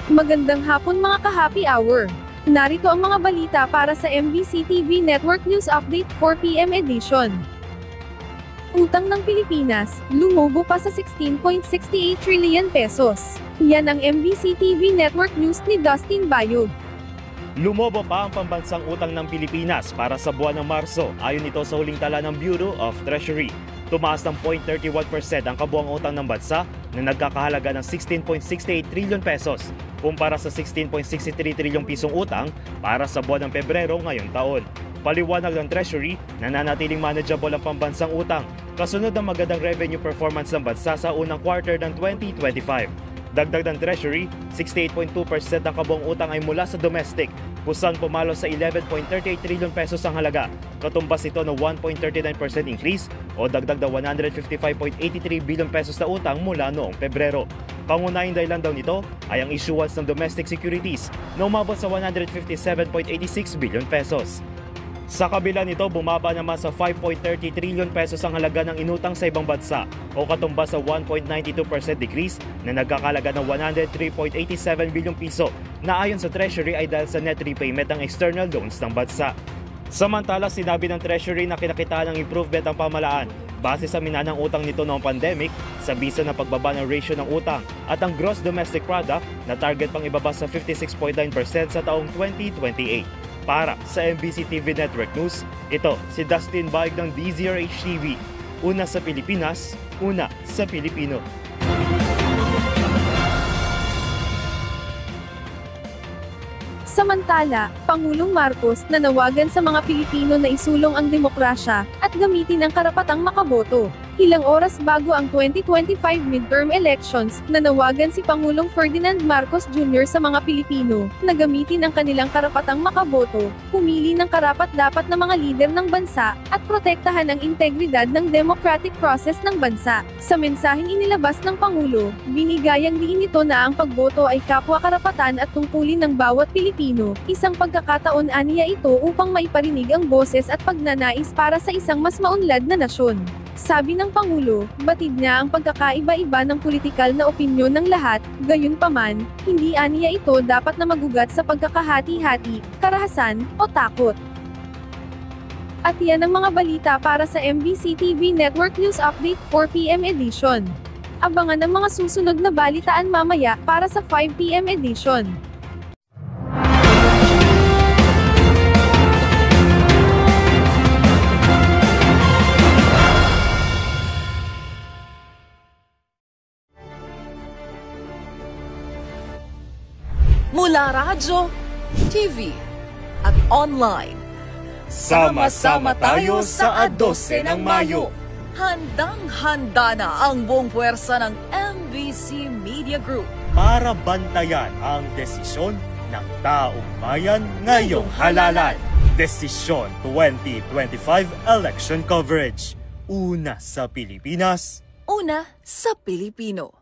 Magandang hapon mga ka-happy hour. Narito ang mga balita para sa MBC TV Network News Update 4 PM edition. Utang ng Pilipinas, lumobo pa sa 16.68 trillion pesos. Yan ang MBC TV Network News ni Dustin Bayog. Lumobo pa ang pambansang utang ng Pilipinas para sa buwan ng Marso ayon ito sa huling tala ng Bureau of Treasury. Tumaas ng 0.31% ang kabuang utang ng bansa na nagkakahalaga ng 16.68 trillion pesos kumpara sa 16.63 trilyong pisong utang para sa buwan ng Pebrero ngayong taon. Paliwanag ng Treasury, nananatiling manageable ang pambansang utang kasunod ng magandang revenue performance ng bansa sa unang quarter ng 2025. Dagdag ng Treasury, 68.2% ng kabuang utang ay mula sa domestic, kung saan pumalo sa 11.38 trillion pesos ang halaga. Katumbas ito ng 1.39% increase o dagdag na 155.83 billion pesos na utang mula noong Pebrero. Pangunahing dahilan daw nito ay ang issuance ng domestic securities na umabot sa 157.86 billion pesos. Sa kabila nito, bumaba naman sa 5.30 trillion pesos ang halaga ng inutang sa ibang bansa o katumbas sa 1.92% decrease na nagkakalaga ng 103.87 bilyong piso na ayon sa Treasury ay dahil sa net repayment ng external loans ng bansa. Samantala, sinabi ng Treasury na kinakitaan ng improvement ang pamahalaan base sa minanang utang nito noong pandemic sa bisa ng pagbaba ng ratio ng utang at ang gross domestic product na target pang ibaba sa 56.9% sa taong 2028. Para sa MBC TV Network News, ito si Dustin Bayog ng DZRH TV. Una sa Pilipinas, una sa Pilipino. Samantala, Pangulong Marcos nanawagan sa mga Pilipino na isulong ang demokrasya at gamitin ang karapatang makaboto. Ilang oras bago ang 2025 midterm elections, nanawagan si Pangulong Ferdinand Marcos Jr. sa mga Pilipino na gamitin ang kanilang karapatang makaboto, pumili ng karapat-dapat na mga lider ng bansa, at protektahan ang integridad ng democratic process ng bansa. Sa mensaheng inilabas ng Pangulo, binigayang diin nito na ang pagboto ay kapwa karapatan at tungkulin ng bawat Pilipino, isang pagkakataon aniya ito upang maiparinig ang boses at pagnanais para sa isang mas maunlad na nasyon. Sabi ng Pangulo, batid niya ang pagkakaiba-iba ng politikal na opinyon ng lahat, gayunpaman, hindi aniya ito dapat na magugat sa pagkakahati-hati, karahasan, o takot. At yan ang mga balita para sa MBC TV Network News Update 4 PM edition. Abangan ang mga susunod na balitaan mamaya para sa 5 PM edition. Mula radyo, TV, at online. Sama-sama tayo sa 12 ng Mayo. Handang-handa na ang buong puwersa ng MBC Media Group Para bantayan ang desisyon ng taong bayan ngayong halalan. Desisyon 2025 Election Coverage. Una sa Pilipinas. Una sa Pilipino.